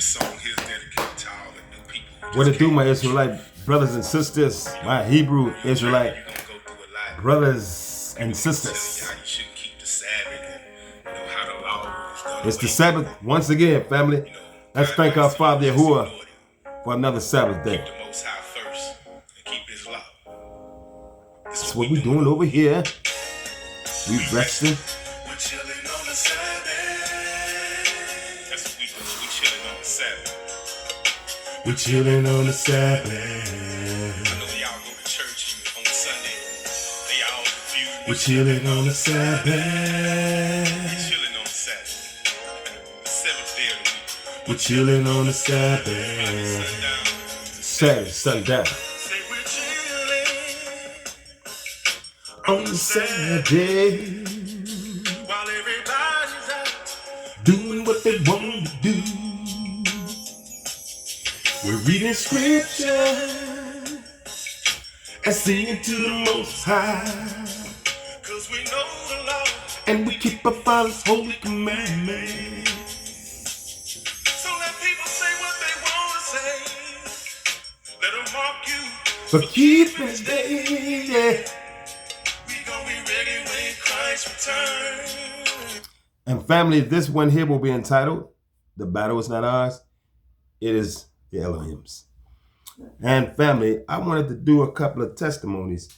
song here is dedicated to all the new people. What it do, my Israelite brothers and sisters, my Hebrew Israelite brothers and sisters. How you shouldn't keep the Sabbath and how the law was done. It's the Sabbath once again, family. Let's thank our Father Yahuwah for another Sabbath day. Keep the Most High first and keep His law. That's what we're doing over here. We resting. We're chilling on the Sabbath. That's what we do. We chilling on the Sabbath. We chilling on the Sabbath. I know y'all go to church on Sunday. They all confused. We chilling on the Sabbath. We chilling on the Sabbath. The seventh day of the week. We chilling on the Sabbath. Sundown. Sabbath, sundown. Say we're chilling On the Sabbath, while everybody's out. doing what they want to do. We're reading scripture and singing to the Most High, Cause we know the law. and we keep up all His holy commandments. So let people say what they want to say. Let them mock you. For keeping His day, yeah. We gon' be ready when Christ returns. And family, this one here will be entitled, "The Battle Is Not Ours, It Is the Elohim's." And family, I wanted to do a couple of testimonies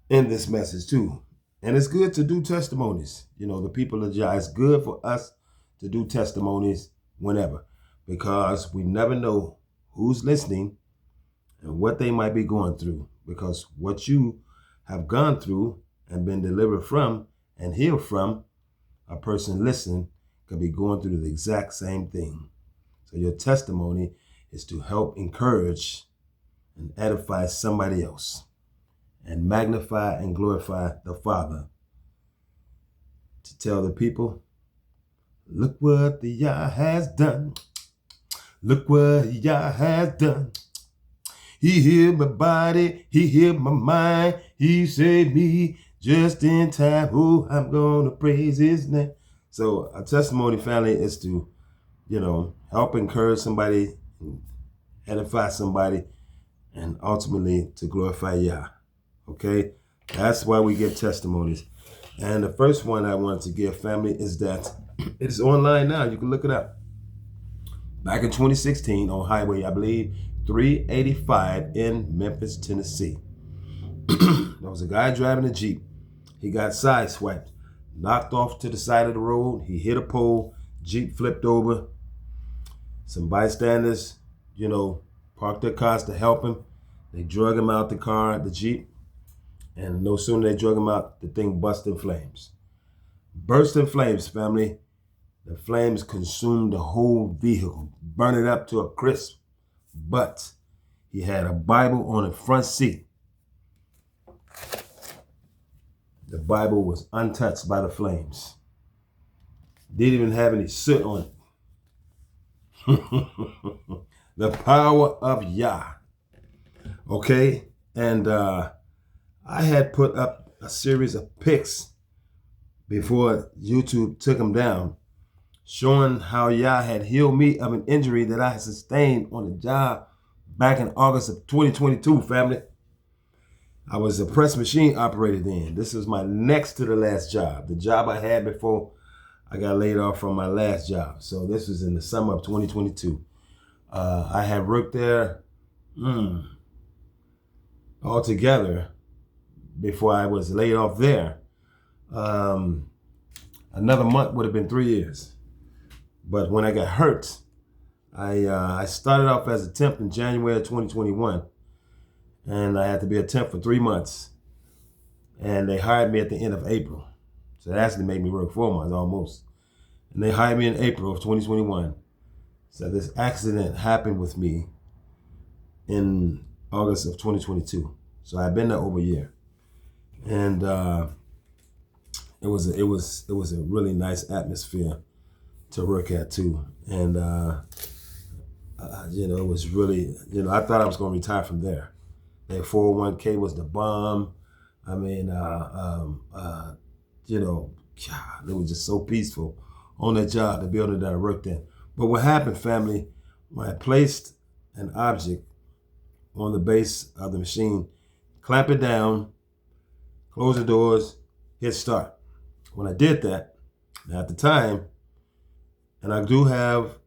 in this message too. And it's good to do testimonies. You know, the people of Jah, it's good for us to do testimonies whenever, because we never know who's listening and what they might be going through. Because what you have gone through and been delivered from and healed from, a person listening could be going through the exact same thing. So your testimony is to help encourage and edify somebody else and magnify and glorify the Father. To tell the people, look what the Yah has done. Look what Yah has done. He healed my body, He healed my mind, He saved me just in time. Oh, I'm gonna praise His name. So a testimony, family, is to, you know, help encourage somebody, edify somebody, and ultimately to glorify Yah. Okay? That's why we get testimonies. And the first one I wanted to give, family, is that it is online now. You can look it up. Back in 2016 on Highway, I believe, 385 in Memphis, Tennessee. There was a guy driving a Jeep. He got sideswiped, knocked off to the side of the road. He hit a pole. Jeep flipped over. Some bystanders, you know, parked their cars to help him. They drug him out the car, the Jeep. And no sooner they drug him out, the thing burst in flames. Burst in flames, family. The flames consumed the whole vehicle, burned it up to a crisp. But he had a Bible on the front seat. The Bible was untouched by the flames. Didn't even have any soot on it. The power of Yah. Okay? And I had put up a series of pics before YouTube took them down, showing how Yah had healed me of an injury that I had sustained on the job back in August of 2022, family. I was a press machine operator then. This was my next to the last job, the job I had before I got laid off from my last job. So this was in the summer of 2022. I had worked there altogether before I was laid off there. Another month would have been 3 years. But when I got hurt, I started off as a temp in January of 2021. And I had to be a temp for 3 months. And they hired me at the end of April. So it actually made me work 4 months almost. And they hired me in April of 2021. So this accident happened with me in August of 2022. So I've been there over a year. And it was a really nice atmosphere to work at too. And you know, it was really, you know, I thought I was going to retire from there. Their 401k was the bomb. I mean, you know, God, it was just so peaceful on that job, the building that I worked in. But what happened, family, when I placed an object on the base of the machine, clamp it down, close the doors, hit start. When I did that, at the time, and I do have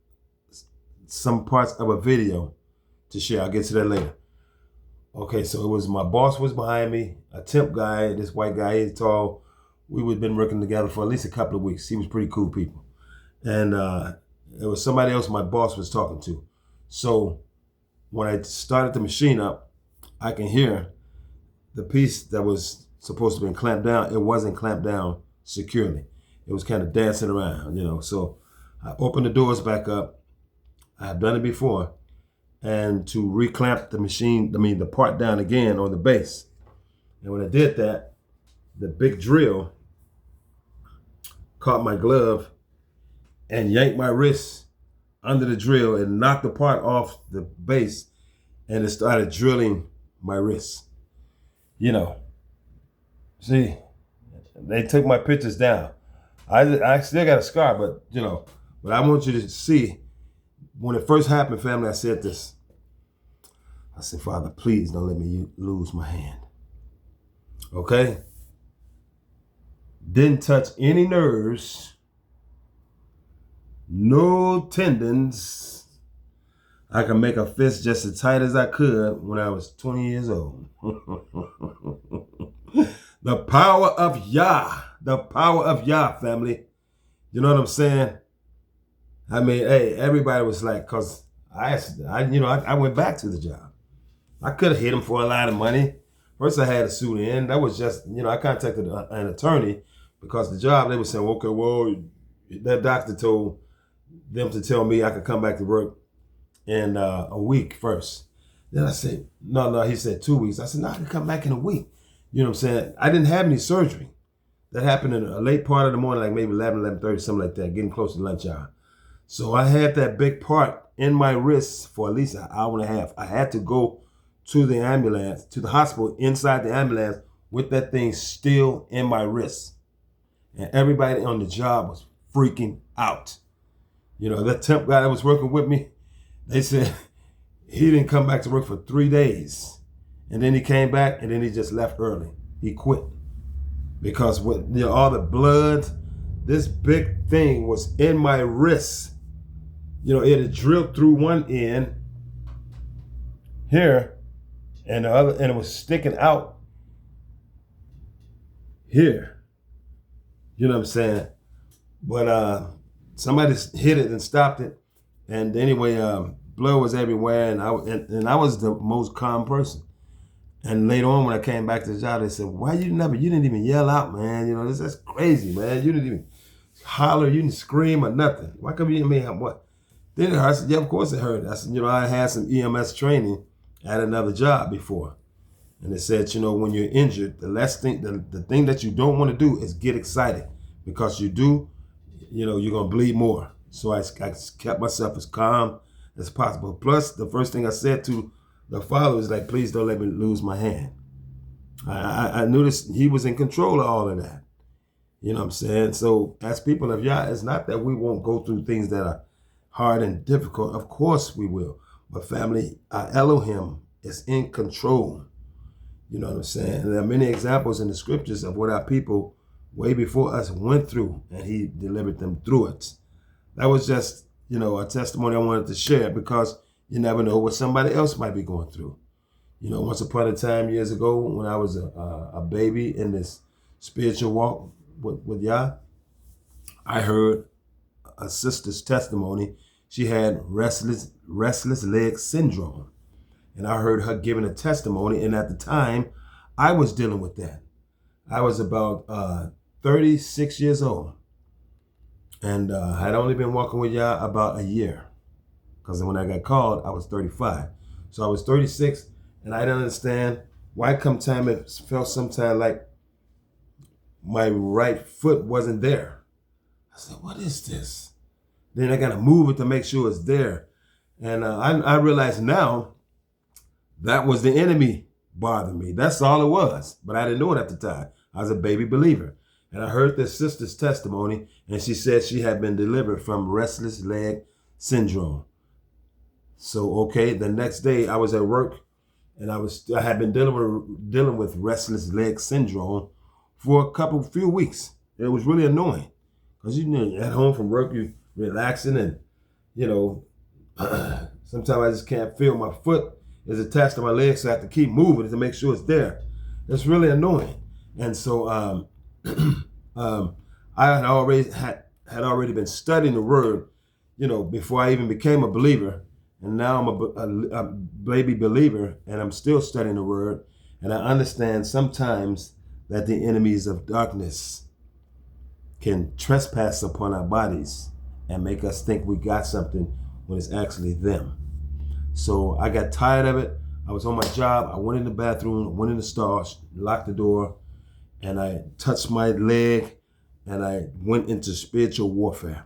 some parts of a video to share. I'll get to that later. Okay, so it was my boss was behind me, a temp guy, this white guy, he's tall. We had been working together for at least a couple of weeks. He was pretty cool people. And it was somebody else my boss was talking to. So when I started the machine up, I can hear the piece that was supposed to be clamped down. It wasn't clamped down securely. It was kind of dancing around, you know. So I opened the doors back up. I have done it before. And to reclamp the machine, the part down again on the base. And when I did that, the big drill caught my glove and yanked my wrist under the drill and knocked the part off the base, and it started drilling my wrist. You know, see, they took my pictures down. I still got a scar, but you know, but I want you to see, when it first happened, family, I said this. I said, Father, please don't let me lose my hand. Okay? Didn't touch any nerves, no tendons. I could make a fist just as tight as I could when I was 20 years old. The power of Yah, family. You know what I'm saying? I mean, hey, everybody was like, cause I went back to the job. I could have hit him for a lot of money. First, I had to sue in. That was just, I contacted an attorney because the job, they were saying, okay, well, that doctor told them to tell me I could come back to work in a week first. Then I said, no, he said 2 weeks. I said, no, I can come back in a week. You know what I'm saying? I didn't have any surgery. That happened in a late part of the morning, like maybe 11:30, something like that, getting close to lunch hour. So I had that big part in my wrist for at least an hour and a half. I had to go to the ambulance, to the hospital, inside the ambulance with that thing still in my wrist. And everybody on the job was freaking out. You know, that temp guy that was working with me, they said he didn't come back to work for 3 days. And then he came back and then he just left early. He quit. Because with all the blood, this big thing was in my wrist. You know, it had drilled through one end here, and the other, and it was sticking out here. You know what I'm saying? But somebody hit it and stopped it. And anyway, blood was everywhere, and I was the most calm person. And later on, when I came back to the job, they said, "Why you didn't even yell out, man? You know, that's crazy, man. You didn't even holler, you didn't scream or nothing. Why come you didn't mean what?" Then it hurt. I said, "Yeah, of course it hurt." I said, I had some EMS training at another job before. And they said, when you're injured, the thing that you don't want to do is get excited, because you do, you're going to bleed more. So I kept myself as calm as possible. Plus, the first thing I said to the father was like, please don't let me lose my hand. I knew this, he was in control of all of that. You know what I'm saying? So as people of Yah, it's not that we won't go through things that are hard and difficult. Of course we will. But family, our Elohim is in control. You know what I'm saying? And there are many examples in the scriptures of what our people way before us went through, and he delivered them through it. That was just, a testimony I wanted to share, because you never know what somebody else might be going through. Once upon a time, years ago, when I was a baby in this spiritual walk with Yah, I heard a sister's testimony. She had restless leg syndrome. And I heard her giving a testimony. And at the time, I was dealing with that. I was about 36 years old. And I had only been walking with Yah about a year. Because when I got called, I was 35. So I was 36, and I didn't understand why come time it felt sometimes like my right foot wasn't there. I said, what is this? Then I got to move it to make sure it's there. And I realize now that was the enemy bothering me. That's all it was. But I didn't know it at the time. I was a baby believer. And I heard this sister's testimony, and she said she had been delivered from restless leg syndrome. So, okay, the next day I was at work and I had been dealing with restless leg syndrome for few weeks. It was really annoying because you're at home from work, you relaxing, and you know, sometimes I just can't feel my foot is attached to my leg, so I have to keep moving to make sure it's there. It's really annoying. And so I had already been studying the word, before I even became a believer. And now I'm a baby believer, and I'm still studying the word. And I understand sometimes that the enemies of darkness can trespass upon our bodies and make us think we got something when it's actually them. So I got tired of it. I was on my job. I went in the bathroom, went in the stall, locked the door, and I touched my leg, and I went into spiritual warfare.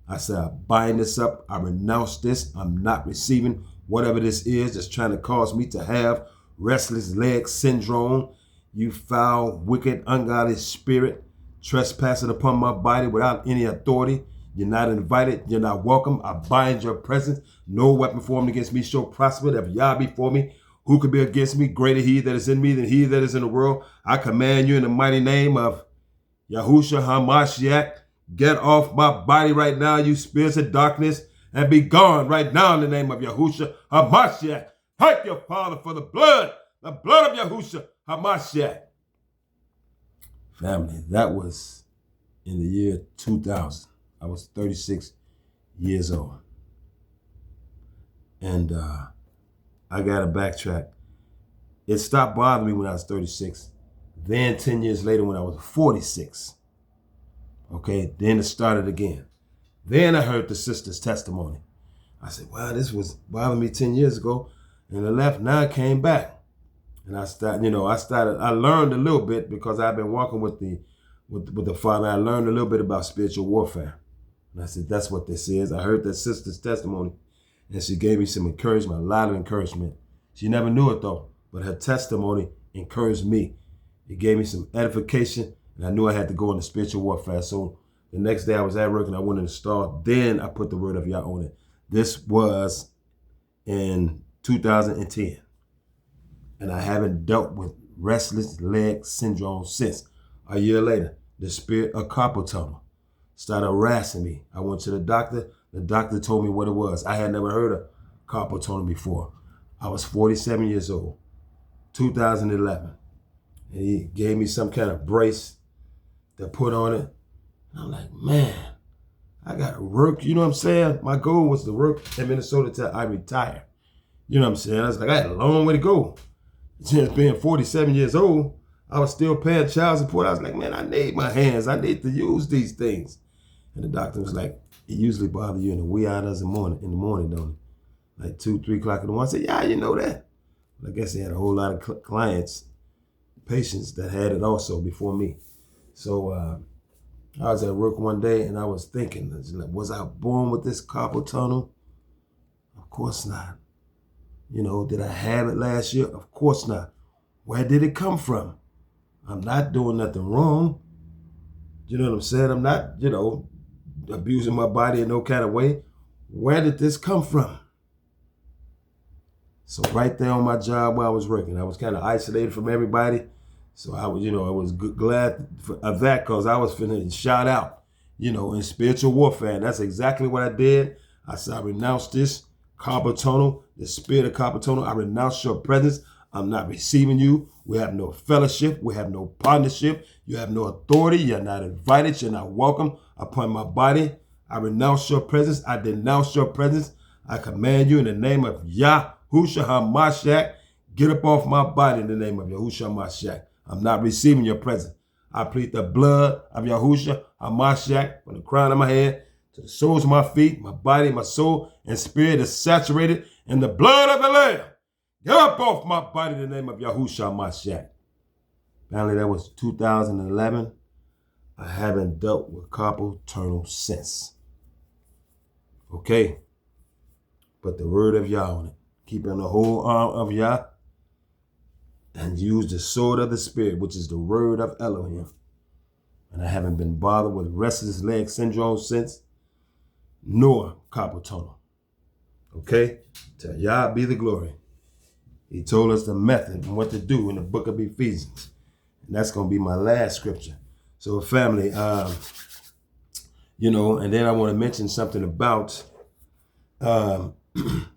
I said, I bind this up. I renounce this. I'm not receiving whatever this is that's trying to cause me to have restless leg syndrome. You foul, wicked, ungodly spirit trespassing upon my body without any authority. You're not invited. You're not welcome. I bind your presence. No weapon formed against me shall prosper. If Yah be for me, who could be against me? Greater he that is in me than he that is in the world. I command you in the mighty name of Yahushua HaMashiach, get off my body right now, you spirits of darkness, and be gone right now in the name of Yahushua HaMashiach. Thank you, Father, for the blood of Yahushua HaMashiach. Family, that was in the year 2000. I was 36 years old. And I got to backtrack. It stopped bothering me when I was 36. Then 10 years later when I was 46. Okay, then it started again. Then I heard the sister's testimony. I said, wow, this was bothering me 10 years ago. And it left, now it came back. And I learned a little bit because I've been walking with the Father. I learned a little bit about spiritual warfare. And I said, that's what this is. I heard that sister's testimony, and she gave me some encouragement, a lot of encouragement. She never knew it though, but her testimony encouraged me. It gave me some edification, and I knew I had to go into spiritual warfare. So the next day I was at work and I went in the store. Then I put the word of Yah on it. This was in 2010. And I haven't dealt with restless leg syndrome since. A year later, the spirit of carpal tunnel started harassing me. I went to the doctor. The doctor told me what it was. I had never heard of carpal tunnel before. I was 47 years old, 2011. And he gave me some kind of brace to put on it. And I'm like, man, I got to work. You know what I'm saying? My goal was to work in Minnesota till I retire. You know what I'm saying? I was like, I had a long way to go. Since being 47 years old, I was still paying child support. I was like, man, I need my hands. I need to use these things. And the doctor was like, it usually bothers you in the wee hours in the morning, don't it? Like 2, 3 o'clock in the morning. I said, yeah, you know that. But I guess they had a whole lot of clients, patients that had it also before me. So I was at work one day and I was thinking, was I born with this carpal tunnel? Of course not. Did I have it last year? Of course not. Where did it come from? I'm not doing nothing wrong. You know what I'm saying? I'm not, abusing my body in no kind of way. Where did this come from? So right there on my job where I was working, I was kind of isolated from everybody. So I was glad of that because I was finna shout out, in spiritual warfare. And that's exactly what I did. I said, I renounced this carpal tunnel, the spirit of carpal tunnel. I renounce your presence. I'm not receiving you. We have no fellowship. We have no partnership. You have no authority. You're not invited. You're not welcome upon my body. I renounce your presence. I denounce your presence. I command you in the name of Yahushua HaMashiach, get up off my body in the name of Yahushua HaMashiach. I'm not receiving your presence. I plead the blood of Yahushua HaMashiach from the crown of my head to the soles of my feet. My body, my soul, and spirit is saturated in the blood of the Lamb. Get up off my body in the name of Yahushua HaMashiach. Finally, that was 2011. I haven't dealt with carpal tunnel since. Okay? But the word of Yah on it. Keeping the whole arm of Yah and use the sword of the Spirit, which is the word of Elohim. And I haven't been bothered with restless leg syndrome since, nor carpal tunnel. Okay? To Yah be the glory. He told us the method and what to do in the book of Ephesians. And that's going to be my last scripture. So family, and then I want to mention something about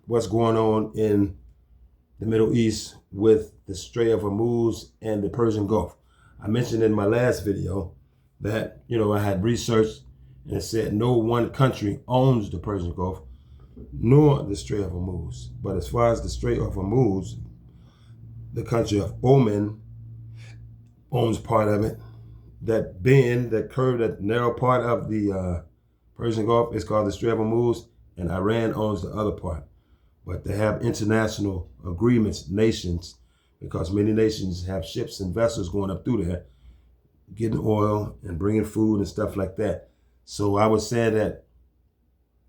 what's going on in the Middle East with the Strait of Hormuz and the Persian Gulf. I mentioned in my last video that, I had researched and it said no one country owns the Persian Gulf nor the Strait of Hormuz. But as far as the Strait of Hormuz, the country of Oman owns part of it. That bend, that curve, that narrow part of the Persian Gulf is called the Strait of Hormuz, and Iran owns the other part. But they have international agreements, nations, because many nations have ships and vessels going up through there, getting oil and bringing food and stuff like that. So I was saying that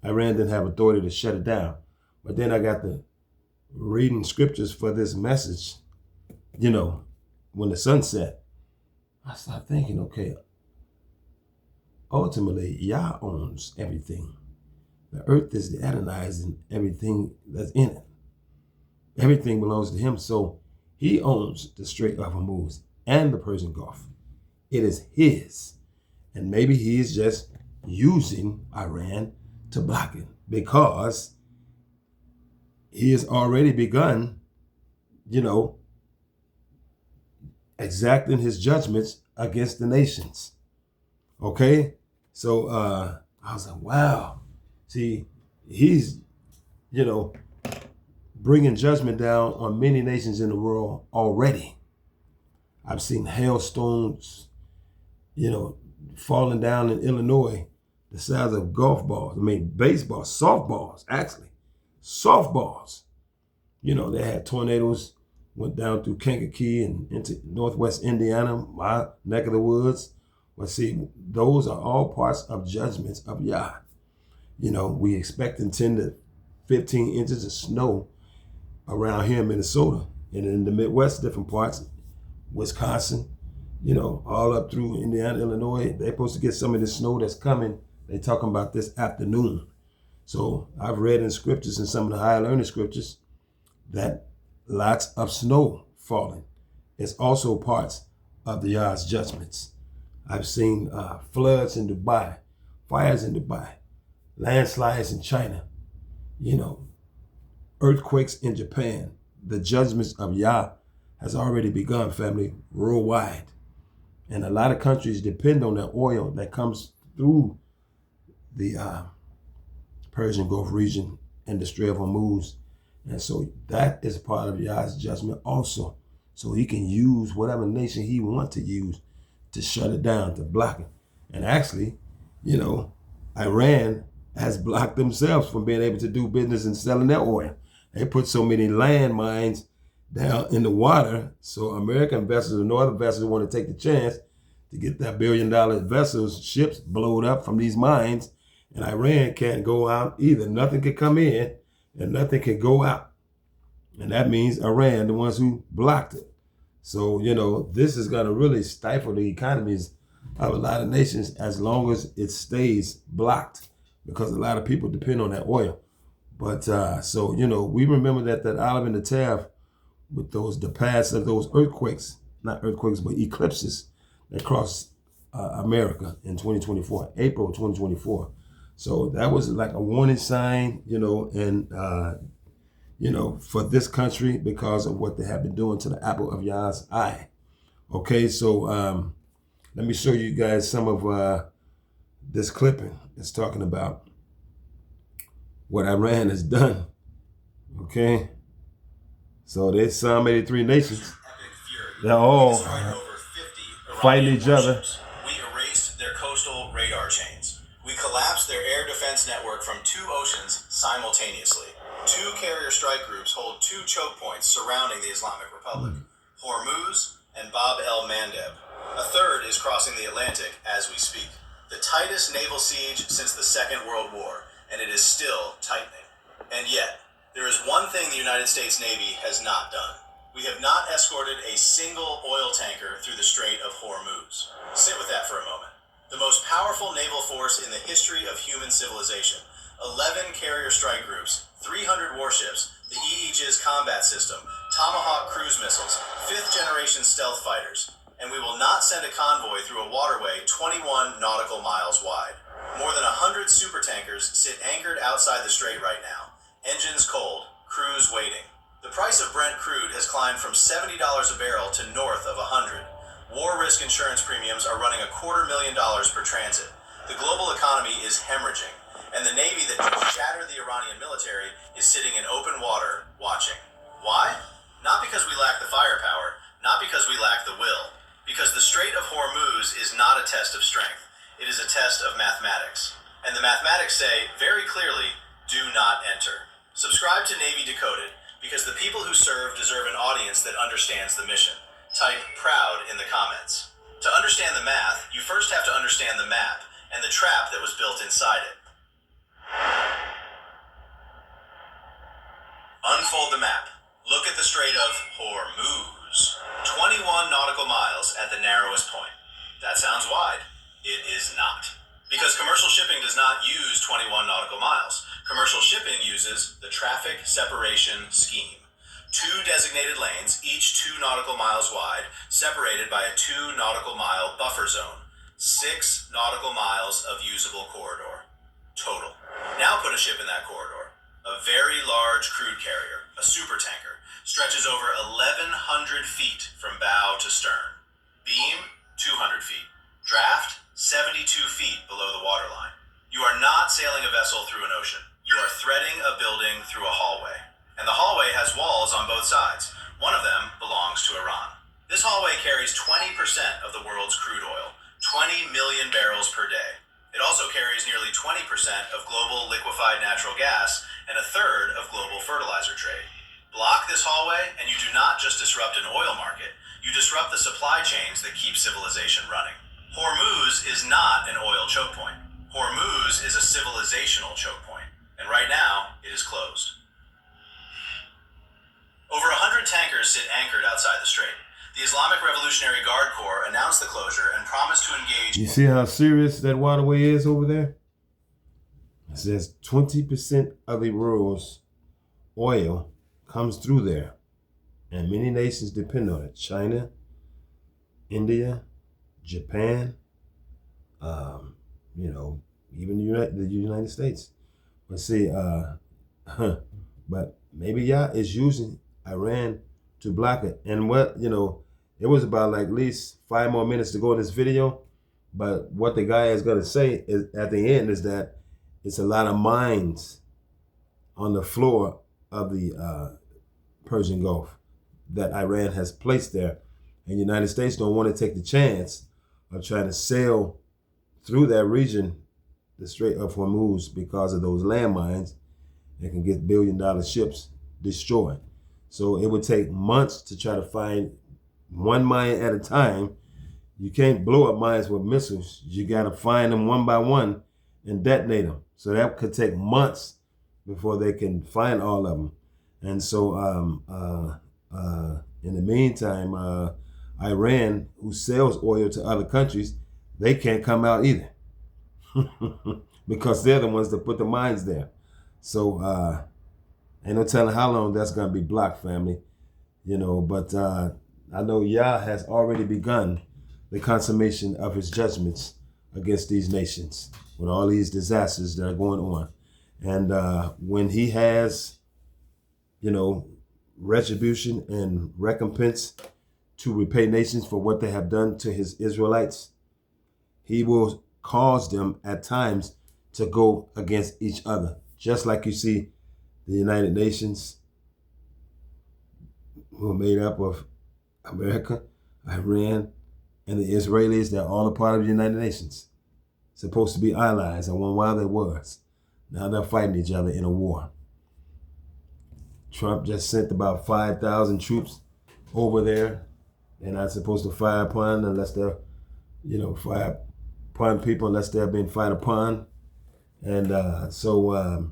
Iran didn't have authority to shut it down. But then I got the reading scriptures for this message, when the sun set. I started thinking, okay, ultimately, Yah owns everything. The earth is the Adonai's and everything that's in it. Everything belongs to him. So he owns the Strait of Hormuz and the Persian Gulf. It is his. And maybe he is just using Iran to block it because he has already begun, exacting his judgments against the nations. Okay? So I was like, wow. See, he's, bringing judgment down on many nations in the world already. I've seen hailstones, falling down in Illinois the size of golf balls. Baseball, softballs, actually. Softballs. They had tornadoes, went down through Kankakee and into northwest Indiana, my neck of the woods. But see, those are all parts of judgments of Yah. We expecting 10 to 15 inches of snow around here in Minnesota. And in the Midwest, different parts, Wisconsin, all up through Indiana, Illinois, they're supposed to get some of the snow that's coming. They're talking about this afternoon. So I've read in scriptures, in some of the higher learning scriptures, that lots of snow falling is also parts of the Yah's judgments. I've seen floods in Dubai, fires in Dubai, landslides in China, earthquakes in Japan. The judgments of Yah has already begun, family, worldwide. And a lot of countries depend on the oil that comes through the Persian Gulf region and the Strait of Hormuz. And so that is part of Yah's judgment also. So he can use whatever nation he wants to use to shut it down, to block it. And actually, Iran has blocked themselves from being able to do business and selling their oil. They put so many landmines down in the water, so American vessels and other vessels want to take the chance to get that $1 billion vessels, ships blowed up from these mines, and Iran can't go out either. Nothing can come in and nothing can go out. And that means Iran, the ones who blocked it. So, this is going to really stifle the economies of a lot of nations as long as it stays blocked, because a lot of people depend on that oil. But we remember that olive in the Tav with the past of those earthquakes, not earthquakes, but eclipses that crossed America in 2024, April 2024. So that was like a warning sign, for this country because of what they have been doing to the apple of Yah's eye. Okay, so let me show you guys some of this clipping. It's talking about what Iran has done. Okay, so there's some 83 nations. They're all fighting each other. We erased their coastal radar chains. We collapsed their air defense network from 2 oceans simultaneously. 2 carrier strike groups hold 2 choke points surrounding the Islamic Republic, Hormuz and Bab el-Mandeb. A third is crossing the Atlantic as we speak. The tightest naval siege since the Second World War, and it is still tightening. And yet, there is one thing the United States Navy has not done. We have not escorted a single oil tanker through the Strait of Hormuz. Sit with that for a moment. The most powerful naval force in the history of human civilization. 11 carrier strike groups, 300 warships, the Aegis combat system, Tomahawk cruise missiles, 5th generation stealth fighters, and we will not send a convoy through a waterway 21 nautical miles wide. More than 100 supertankers sit anchored outside the strait right now. Engines cold, crews waiting. The price of Brent crude has climbed from $70 a barrel to north of 100. War risk insurance premiums are running $250,000 per transit. The global economy is hemorrhaging, and the Navy that just shattered the Iranian military is sitting in open water watching. Why? Not because we lack the firepower, not because we lack the will, because the Strait of Hormuz is not a test of strength. It is a test of mathematics. And the mathematics say, very clearly, do not enter. Subscribe to Navy Decoded, because the people who serve deserve an audience that understands the mission. Type proud in the comments. To understand the math, you first have to understand the map and the trap that was built inside it. Unfold the map. Look at the Strait of Hormuz. 21 nautical miles at the narrowest point. That sounds wide. It is not. Because commercial shipping does not use 21 nautical miles. Commercial shipping uses the traffic separation scheme. 2 designated lanes, each 2 nautical miles wide, separated by a 2 nautical mile buffer zone. 6 nautical miles of usable corridor. Total. Now put a ship in that corridor. A very large crude carrier, a supertanker, stretches over 1,100 feet from bow to stern. Beam, 200 feet. Draft, 72 feet below the waterline. You are not sailing a vessel through an ocean. You are threading a building through a hallway. And the hallway has walls on both sides. One of them belongs to Iran. This hallway carries 20% of the world's crude oil, 20 million barrels per day. It also carries nearly 20% of global liquefied natural gas and a third of global fertilizer trade. Block this hallway and you do not just disrupt an oil market, you disrupt the supply chains that keep civilization running. Hormuz is not an oil choke point. Hormuz is a civilizational choke point, and right now it is closed. Over 100 tankers sit anchored outside the strait. The Islamic Revolutionary Guard Corps announced the closure and promised to engage. You see how serious that waterway is over there? It says 20% of the world's oil comes through there. And many nations depend on it. China, India, Japan, even the United States. But see, but maybe Yah is using Iran to block it. And it was about like at least 5 more minutes to go in this video. But what the guy is going to say is at the end is that it's a lot of mines on the floor of the Persian Gulf that Iran has placed there. And the United States don't want to take the chance of trying to sail through that region, the Strait of Hormuz, because of those landmines that can get billion-dollar ships destroyed. So it would take months to try to find one mine at a time. You can't blow up mines with missiles. You got to find them one by one and detonate them. So that could take months before they can find all of them. And so in the meantime, Iran, who sells oil to other countries, they can't come out either because they're the ones that put the mines there. So ain't no telling how long that's going to be blocked, family. But I know Yah has already begun the consummation of his judgments against these nations with all these disasters that are going on. And when he has, retribution and recompense to repay nations for what they have done to his Israelites, he will cause them at times to go against each other. Just like you see the United Nations, who are made up of America, Iran, and the Israelis. They're all a part of the United Nations. Supposed to be allies, and one while they was. Now they're fighting each other in a war. Trump just sent about 5,000 troops over there. They're not supposed to fire upon unless they're, fire upon people unless they're being fired upon. And so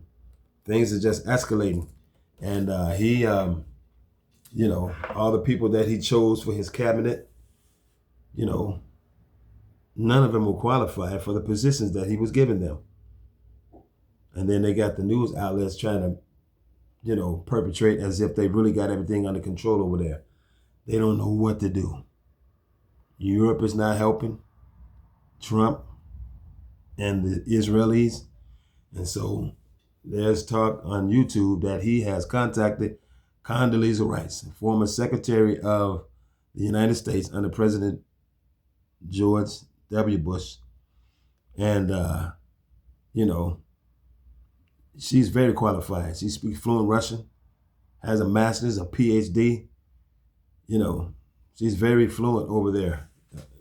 things are just escalating. And he, all the people that he chose for his cabinet, none of them were qualified for the positions that he was giving them. And then they got the news outlets trying to perpetrate as if they really got everything under control over there. They don't know what to do. Europe is not helping Trump and the Israelis. And so there's talk on YouTube that he has contacted Condoleezza Rice, former Secretary of the United States under President George W. Bush. And, she's very qualified. She speaks fluent Russian, has a master's, a PhD. She's very fluent over there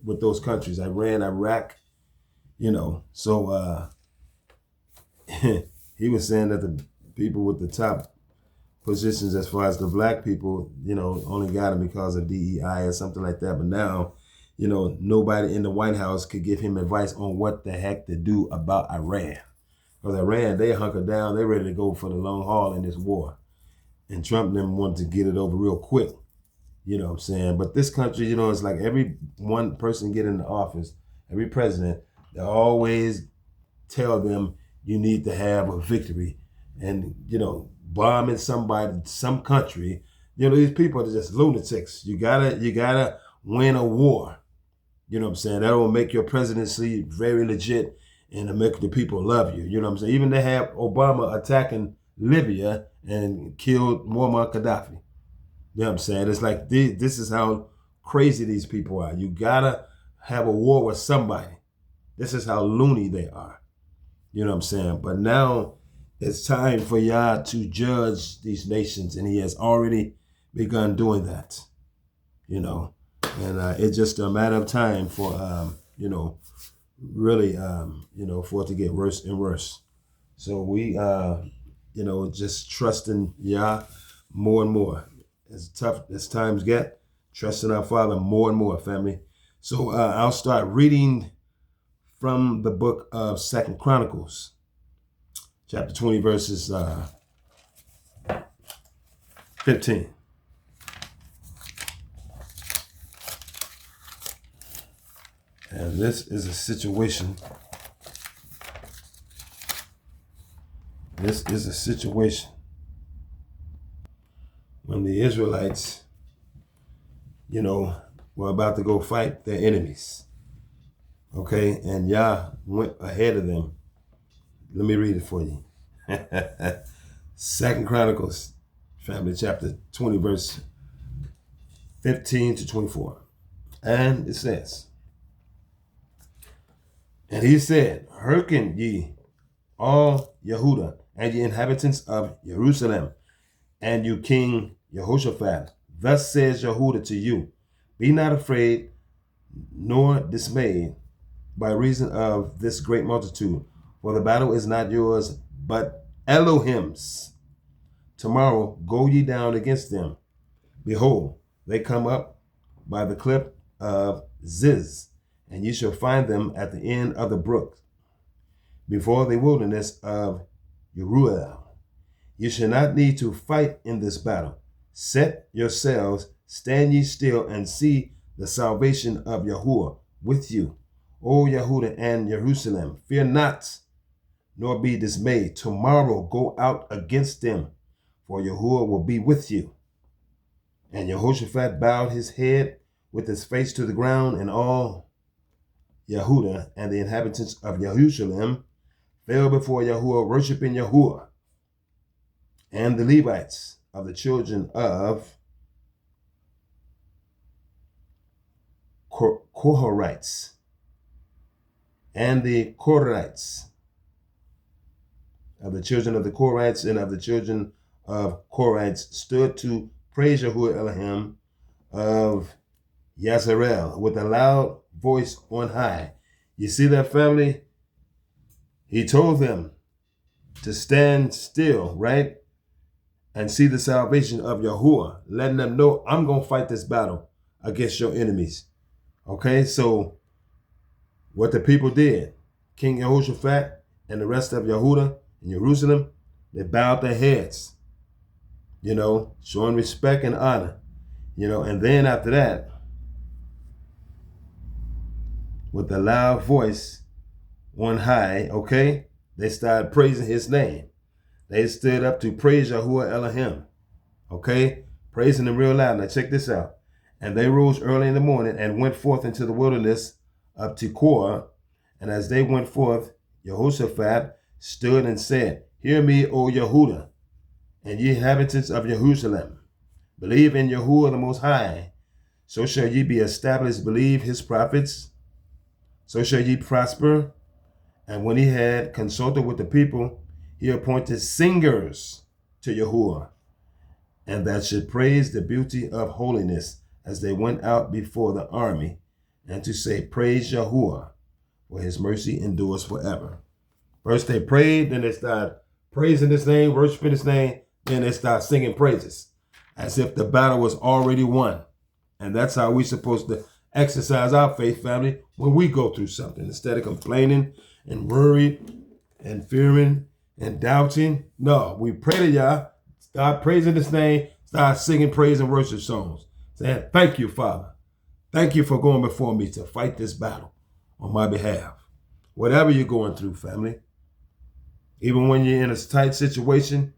with those countries, Iran, Iraq, So he was saying that the people with the top positions as far as the black people, only got him because of DEI or something like that. But now, nobody in the White House could give him advice on what the heck to do about Iran. Because Iran, they hunkered down, they're ready to go for the long haul in this war. And Trump and them wanted to get it over real quick. You know what I'm saying? But this country, it's like every one person get in the office, every president, they always tell them you need to have a victory. And, bombing somebody, some country, these people are just lunatics. You gotta win a war. You know what I'm saying? That will make your presidency very legit and to make the people love you. You know what I'm saying? Even they have Obama attacking Libya and killed Muammar Gaddafi. You know what I'm saying? It's like this is how crazy these people are. You gotta have a war with somebody. This is how loony they are. You know what I'm saying? But now it's time for Yah to judge these nations, and he has already begun doing that. And it's just a matter of time for really for it to get worse and worse. So we just trusting Yah more and more. As tough as times get, trusting our Father more and more, family. So I'll start reading from the book of 2 Chronicles, chapter 20, verses 15. And this is a situation. This is a situation when the Israelites, were about to go fight their enemies. Okay, and Yah went ahead of them. Let me read it for you. 2 Chronicles, family, chapter 20, verse 15 to 24. And it says, and he said, hearken ye, all Yehudah, and ye inhabitants of Jerusalem, and you King Jehoshaphat. Thus says Yehudah to you, be not afraid nor dismayed by reason of this great multitude, for the battle is not yours, but Elohim's. Tomorrow go ye down against them. Behold, they come up by the cliff of Ziz, and ye shall find them at the end of the brook, before the wilderness of Jeruel. You shall not need to fight in this battle. Set yourselves, stand ye still, and see the salvation of Yahuwah with you. O Yehudah and Jerusalem, fear not, nor be dismayed. Tomorrow go out against them, for Yahuwah will be with you. And Jehoshaphat bowed his head with his face to the ground, and all Yehudah and the inhabitants of Jerusalem fell before Yahuwah, worshiping Yahuwah. And the Levites of the children of Koharites and the Korites of the children of the Korites and of the children of Korites stood to praise Yahuwah Elohim of Yazarel with a loud voice on high. You see that, family? He told them to stand still, right? And see the salvation of Yahuwah, letting them know, I'm going to fight this battle against your enemies. Okay, so what the people did, King Jehoshaphat and the rest of Yehudah in Jerusalem, they bowed their heads, showing respect and honor, and then after that, with a loud voice on high, okay, they started praising his name. They stood up to praise Yahuwah Elohim. Okay? Praising him real loud. Now check this out. And they rose early in the morning and went forth into the wilderness of Tekoa. And as they went forth, Jehoshaphat stood and said, Hear me, O Yehudah, and ye inhabitants of Jerusalem. Believe in Yahuwah the Most High. So shall ye be established. Believe his prophets. So shall ye prosper. And when he had consulted with the people, he appointed singers to Yahuwah, and that should praise the beauty of holiness as they went out before the army, and to say, Praise Yahuwah, for his mercy endures forever. First they prayed, then they started praising his name, worshiping his name, then they started singing praises, as if the battle was already won. And that's how we're supposed to exercise our faith, family, when we go through something. Instead of complaining and worried and fearing and doubting, no, we pray to Yah, start praising his name, start singing praise and worship songs, saying, Thank you, Father. Thank you for going before me to fight this battle on my behalf. Whatever you're going through, family, even when you're in a tight situation,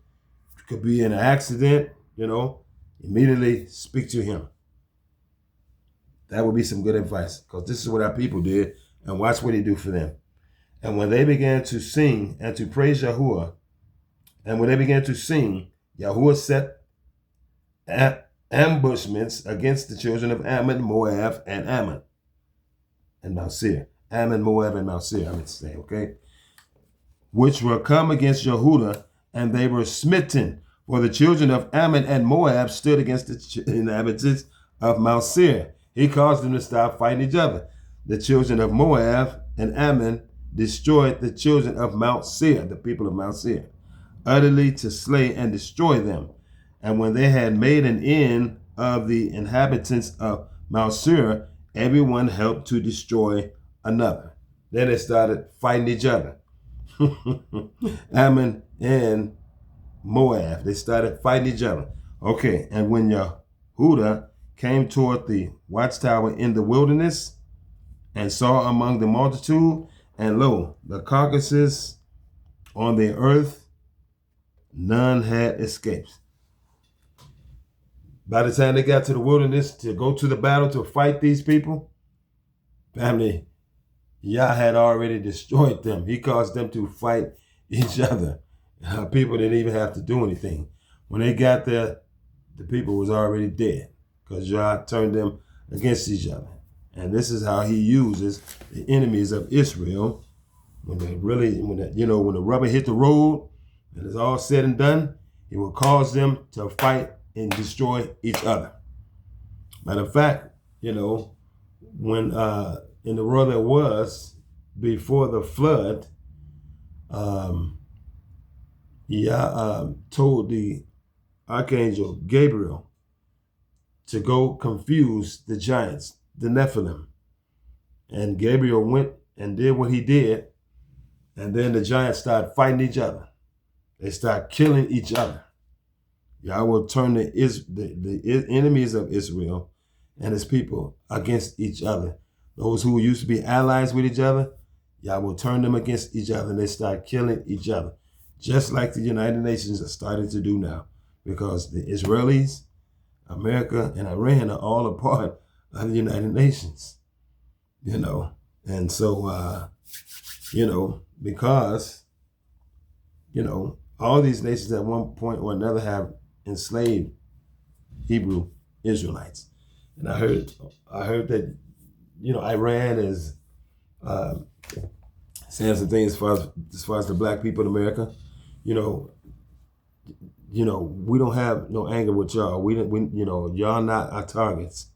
you could be in an accident, immediately speak to him. That would be some good advice, because this is what our people did, and watch what he do for them. And when they began to sing and to praise Yahuwah, Yahuwah set ambushments against the children of Ammon, Moab, and Ammon, and Mount Seir. Ammon, Moab, and Mount Seir, I meant to say, okay? Which were come against Yehudah, and they were smitten. For the children of Ammon and Moab stood against the inhabitants of Mount Seir. He caused them to stop fighting each other. The children of Moab and Ammon destroyed the children of Mount Seir, the people of Mount Seir, utterly to slay and destroy them. And when they had made an end of the inhabitants of Mount Seir, everyone helped to destroy another. Then they started fighting each other. Ammon and Moab, they started fighting each other. Okay, and when Yehudah came toward the watchtower in the wilderness and saw among the multitude, and lo, the carcasses on the earth, none had escaped. By the time they got to the wilderness to go to the battle to fight these people, family, Yah had already destroyed them. He caused them to fight each other. People didn't even have to do anything. When they got there, the people was already dead, because Yah turned them against each other. And this is how he uses the enemies of Israel when the rubber hit the road and it's all said and done. He will cause them to fight and destroy each other. Matter of fact, when in the world that was before the flood, Yah told the archangel Gabriel to go confuse the giants, the Nephilim. And Gabriel went and did what he did, and then the giants started fighting each other. They started killing each other. Yah will turn the enemies of Israel and his people against each other. Those who used to be allies with each other, Yah will turn them against each other, and they start killing each other, just like the United Nations are starting to do now, because the Israelis, America, and Iran are all a part of the United Nations, and so, because, all these nations at one point or another have enslaved Hebrew Israelites. And I heard that, Iran is saying some things as far as the black people in America. We don't have no anger with y'all. Y'all not our targets.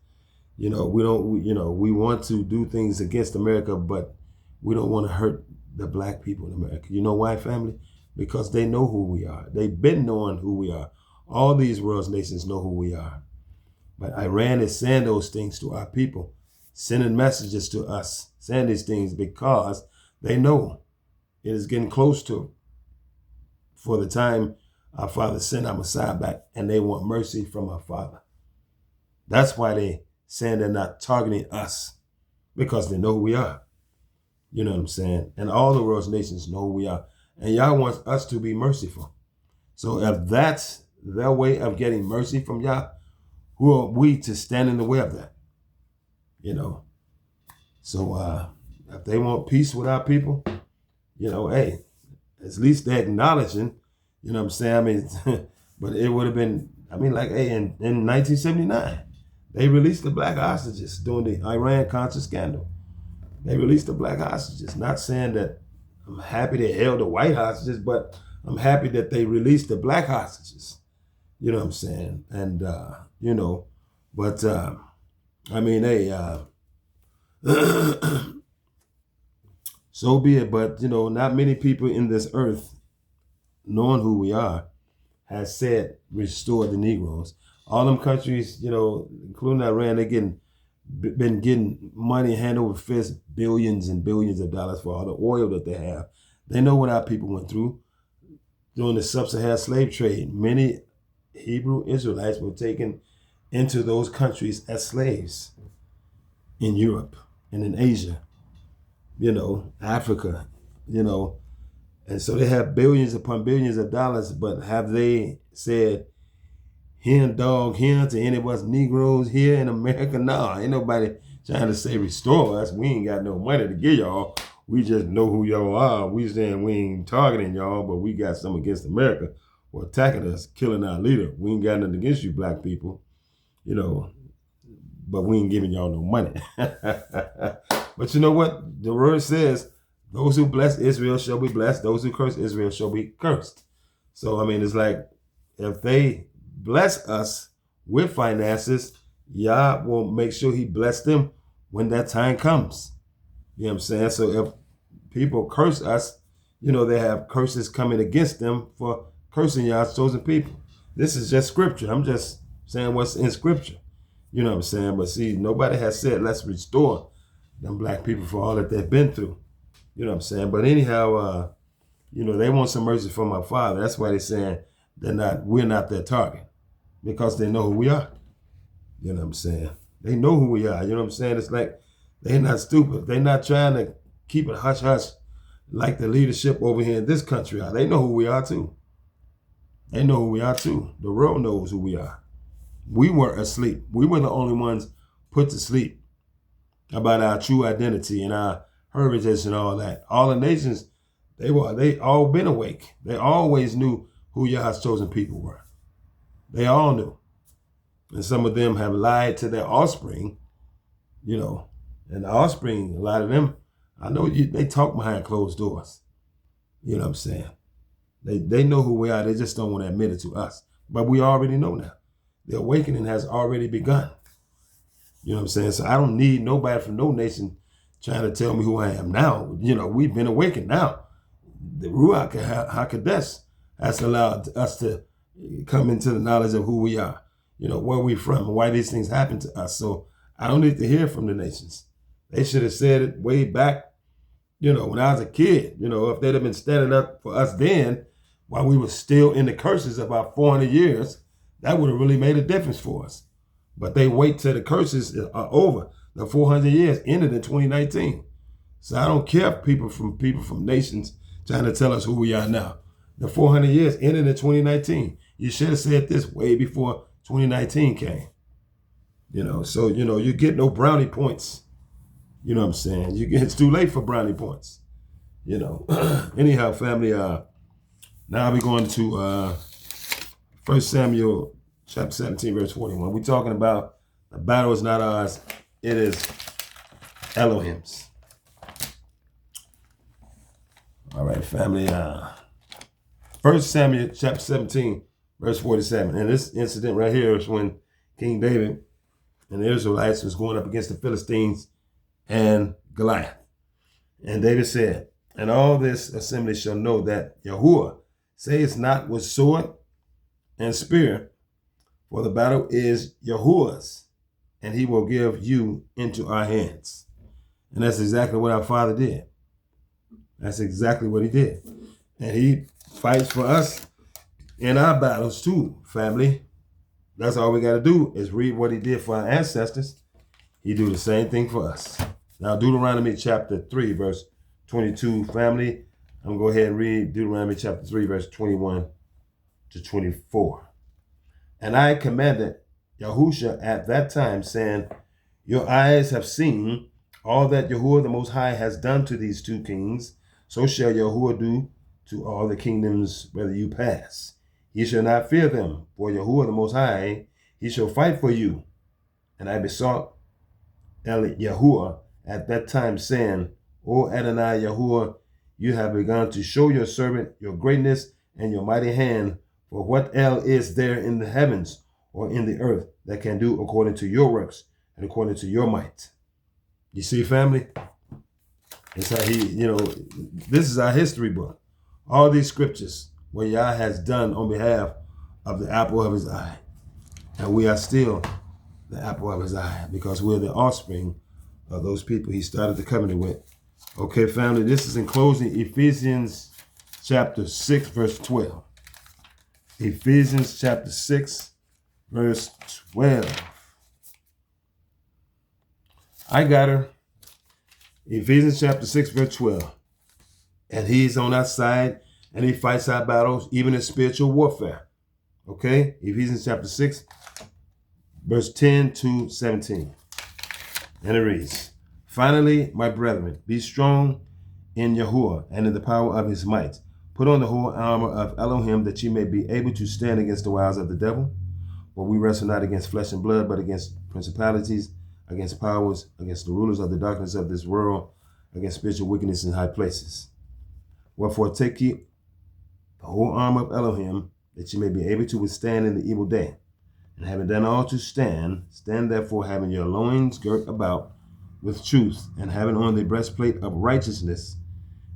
We want to do things against America, but we don't want to hurt the black people in America. You know why, family? Because they know who we are. They've been knowing who we are. All these world's nations know who we are. But Iran is saying those things to our people, sending messages to us, saying these things because they know it is getting close to for the time our Father sent our Messiah back, and they want mercy from our Father. That's why they saying they're not targeting us, because they know who we are. You know what I'm saying? And all the world's nations know who we are. And Yah wants us to be merciful. So if that's their way of getting mercy from Yah, who are we to stand in the way of that? You know. So if they want peace with our people, you know, hey, at least they're acknowledging, you know what I'm saying? I mean, but it would have been, I mean, like, hey, in 1979, they released the black hostages during the Iran-Contra scandal. They released the black hostages. Not saying that I'm happy they held the white hostages, but I'm happy that they released the black hostages. You know what I'm saying? And, you know, but, I mean, hey, so be it. But, you know, not many people in this earth, knowing who we are, has said restore the Negroes. All them countries, you know, including Iran, they been getting money hand over fist, billions and billions of dollars for all the oil that they have. They know what our people went through during the sub-Saharan slave trade. Many Hebrew Israelites were taken into those countries as slaves in Europe and in Asia, you know, Africa, you know. And so they have billions upon billions of dollars, but have they said, hen dog hen to any of us Negroes here in America? No, ain't nobody trying to say restore us. We ain't got no money to give y'all. We just know who y'all are. We saying we ain't targeting y'all, but we got something against America for attacking us, killing our leader. We ain't got nothing against you black people, you know, but we ain't giving y'all no money. But you know what? The word says, those who bless Israel shall be blessed. Those who curse Israel shall be cursed. So, I mean, it's like, if they bless us with finances, Yah will make sure he bless them when that time comes. You know what I'm saying? So if people curse us, you know, they have curses coming against them for cursing Yah's chosen people. This is just scripture. I'm just saying what's in scripture. You know what I'm saying? But see, nobody has said, let's restore them black people for all that they've been through. You know what I'm saying? But anyhow, you know, they want some mercy from our Father. That's why they're saying we're not their target, because they know who we are. You know what I'm saying? They know who we are. You know what I'm saying? It's like they're not stupid. They're not trying to keep it hush-hush like the leadership over here in this country are. They know who we are too. They know who we are too. The world knows who we are. We were asleep. We were the only ones put to sleep about our true identity and our heritage and all that. All the nations, they all been awake. They always knew who Yah's chosen people were. They all knew. And some of them have lied to their offspring, you know. And the offspring, a lot of them, I know they talk behind closed doors. You know what I'm saying? They know who we are. They just don't want to admit it to us. But we already know now. The awakening has already begun. You know what I'm saying? So I don't need nobody from no nation trying to tell me who I am now. You know, we've been awakened now. The Ruach HaKodesh has allowed us to come into the knowledge of who we are, you know, where we're from and why these things happen to us. So I don't need to hear from the nations. They should have said it way back, you know, when I was a kid. You know, if they'd have been standing up for us then, while we were still in the curses about 400 years, that would have really made a difference for us. But they wait till the curses are over. The 400 years ended in 2019. So I don't care if people from nations trying to tell us who we are now. The 400 years ended in 2019. You should have said this way before 2019 came. You know, so, you know, you get no brownie points. You know what I'm saying? It's too late for brownie points. You know, anyhow, family, now we're going to 1 Samuel chapter 17, verse 41. We're talking about the battle is not ours. It is Elohim's. All right, family. 1 Samuel chapter 17, verse 47. And this incident right here is when King David and the Israelites was going up against the Philistines and Goliath. And David said, and all this assembly shall know that Yahuwah says not with sword and spear, for the battle is Yahuwah's, and he will give you into our hands. And that's exactly what our Father did. That's exactly what he did. And he fights for us in our battles too, family. That's all we got to do is read what he did for our ancestors. He do the same thing for us. Now, Deuteronomy chapter 3, verse 22, family. I'm going to go ahead and read Deuteronomy chapter 3, verse 21 to 24. And I commanded Yahusha at that time, saying, your eyes have seen all that Yahuwah the Most High has done to these two kings, so shall Yahuwah do to all the kingdoms whether you pass. Ye shall not fear them, for Yahuwah the Most High, he shall fight for you. And I besought Yahuwah at that time, saying, O Adonai Yahuwah, you have begun to show your servant your greatness and your mighty hand, for what else is there in the heavens or in the earth that can do according to your works and according to your might? You see, family? It's how this is our history book. All these scriptures where Yah has done on behalf of the apple of his eye. And we are still the apple of his eye because we're the offspring of those people he started the covenant with. Okay, family, this is in closing Ephesians chapter 6, verse 12. Ephesians chapter 6, verse 12. I got her. Ephesians chapter 6, verse 12. And he's on our side and he fights our battles, even in spiritual warfare. Okay? Ephesians chapter 6, verse 10 to 17. And it reads, finally, my brethren, be strong in Yahuwah and in the power of his might. Put on the whole armor of Elohim that ye may be able to stand against the wiles of the devil. For we wrestle not against flesh and blood, but against principalities, against powers, against the rulers of the darkness of this world, against spiritual wickedness in high places. Wherefore take ye the whole armor of Elohim, that ye may be able to withstand in the evil day. And having done all to stand, stand therefore having your loins girt about with truth, and having on the breastplate of righteousness,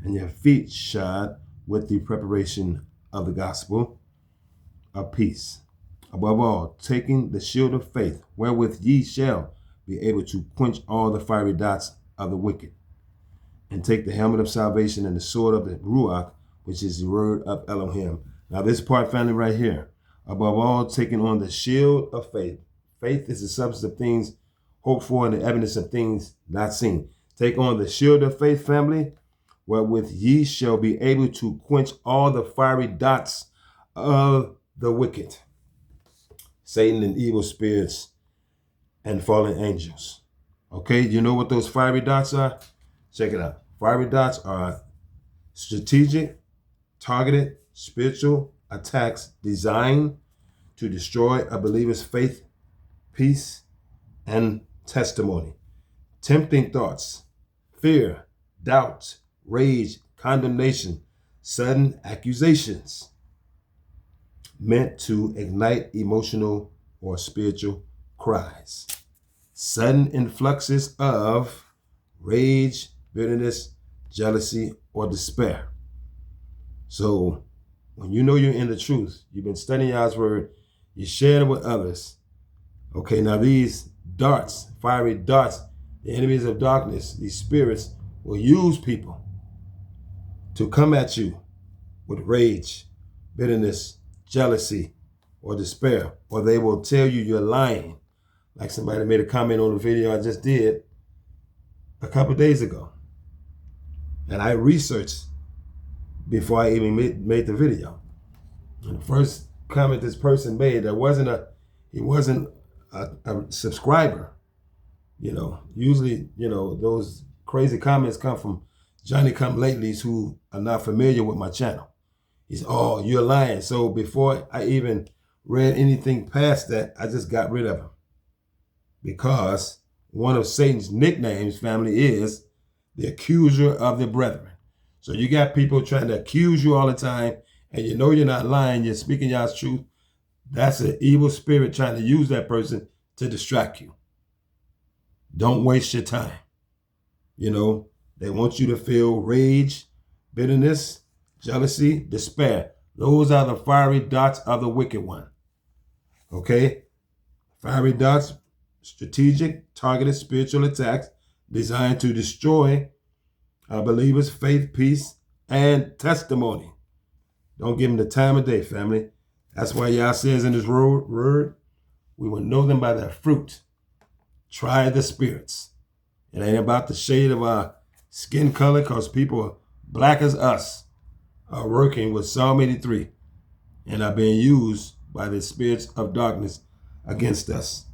and your feet shod with the preparation of the gospel of peace. Above all, taking the shield of faith, wherewith ye shall be able to quench all the fiery darts of the wicked. And take the helmet of salvation and the sword of the Ruach, which is the word of Elohim. Now this part, family, right here. Above all, taking on the shield of faith. Faith is the substance of things hoped for and the evidence of things not seen. Take on the shield of faith, family, wherewith ye shall be able to quench all the fiery darts of the wicked, Satan and evil spirits and fallen angels. Okay, you know what those fiery darts are? Check it out. Fiery darts are strategic, targeted, spiritual attacks designed to destroy a believer's faith, peace, and testimony. Tempting thoughts, fear, doubt, rage, condemnation, sudden accusations, meant to ignite emotional or spiritual cries. Sudden influxes of rage, bitterness, jealousy, or despair. So when you know you're in the truth, you've been studying God's word, you share it with others. Okay, now these darts, fiery darts, the enemies of darkness, these spirits will use people to come at you with rage, bitterness, jealousy, or despair, or they will tell you you're lying. Like somebody made a comment on the video I just did a couple of days ago. And I researched before I even made the video. And the first comment this person made, he wasn't a subscriber. Usually, those crazy comments come from Johnny-come-latelys who are not familiar with my channel. He's, oh, you're lying. So before I even read anything past that, I just got rid of him. Because one of Satan's nicknames, family, is the accuser of the brethren. So you got people trying to accuse you all the time, and you know you're not lying, you're speaking God's truth. That's an evil spirit trying to use that person to distract you. Don't waste your time. They want you to feel rage, bitterness, jealousy, despair. Those are the fiery darts of the wicked one. Okay? Fiery darts, strategic, targeted spiritual attacks designed to destroy a believer's faith, peace, and testimony. Don't give them the time of day, family. That's why Yah says in his word, we will know them by their fruit. Try the spirits. It ain't about the shade of our skin color, because people black as us are working with Psalm 83. and are being used by the spirits of darkness against us.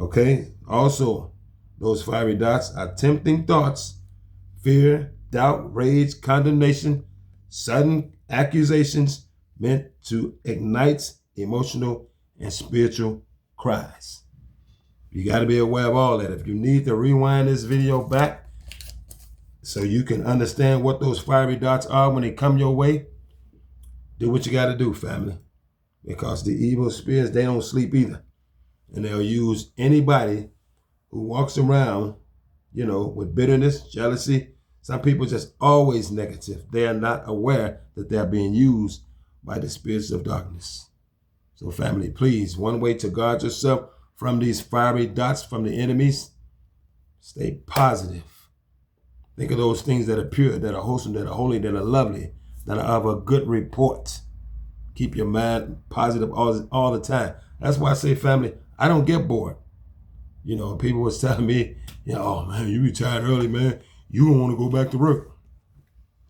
Okay? Also, those fiery dots are tempting thoughts, fear, doubt, rage, condemnation, sudden accusations meant to ignite emotional and spiritual cries. You got to be aware of all that. If you need to rewind this video back so you can understand what those fiery dots are when they come your way, do what you got to do, family. Because the evil spirits, they don't sleep either. And they'll use anybody who walks around, with bitterness, jealousy. Some people just always negative. They are not aware that they're being used by the spirits of darkness. So family, please, one way to guard yourself from these fiery dots from the enemies, stay positive. Think of those things that are pure, that are wholesome, that are holy, that are lovely, that are of a good report. Keep your mind positive all the time. That's why I say, family, I don't get bored. People was telling me, oh man, you retired early, man. You don't want to go back to work.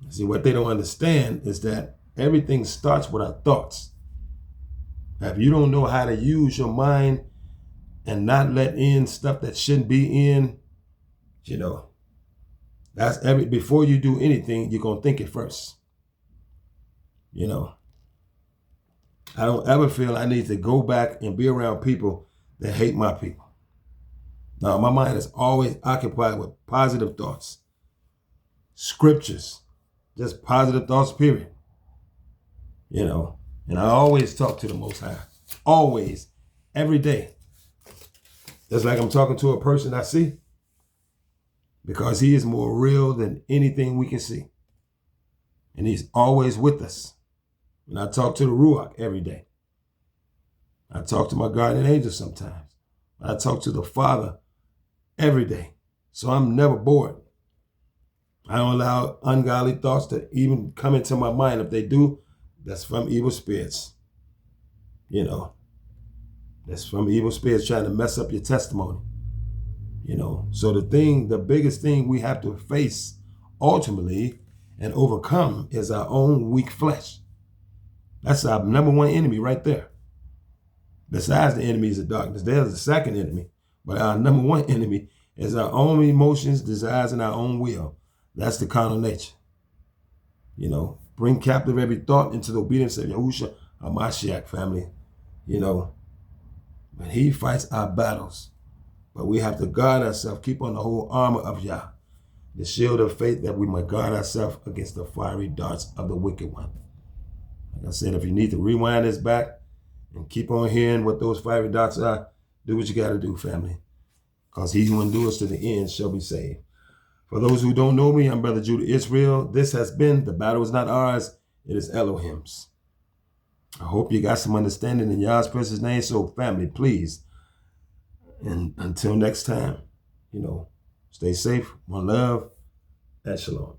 See, what they don't understand is that everything starts with our thoughts. If you don't know how to use your mind and not let in stuff that shouldn't be in, that's before you do anything, you're going to think it first. I don't ever feel I need to go back and be around people that hate my people. No, my mind is always occupied with positive thoughts, scriptures, just positive thoughts, period. And I always talk to the Most High, always, every day. Just like I'm talking to a person I see, because he is more real than anything we can see. And he's always with us. And I talk to the Ruach every day. I talk to my guardian angel sometimes. I talk to the Father every day. So I'm never bored. I don't allow ungodly thoughts to even come into my mind. If they do, that's from evil spirits. That's from evil spirits trying to mess up your testimony. So the biggest thing we have to face ultimately and overcome is our own weak flesh. That's our number one enemy right there. Besides the enemies of darkness, there's the second enemy. But our number one enemy is our own emotions, desires, and our own will. That's the carnal nature. Bring captive every thought into the obedience of Yahushua HaMashiach, family. But he fights our battles. But we have to guard ourselves, keep on the whole armor of Yah, the shield of faith, that we might guard ourselves against the fiery darts of the wicked one. Like I said, if you need to rewind this back and keep on hearing what those fiery darts are, do what you got to do, family. Because he who endures to the end shall be saved. For those who don't know me, I'm Brother Judah Israel. This has been The Battle Is Not Ours, it is Elohim's. I hope you got some understanding in Yah's precious name. So family, please, and until next time, stay safe, one love, and shalom.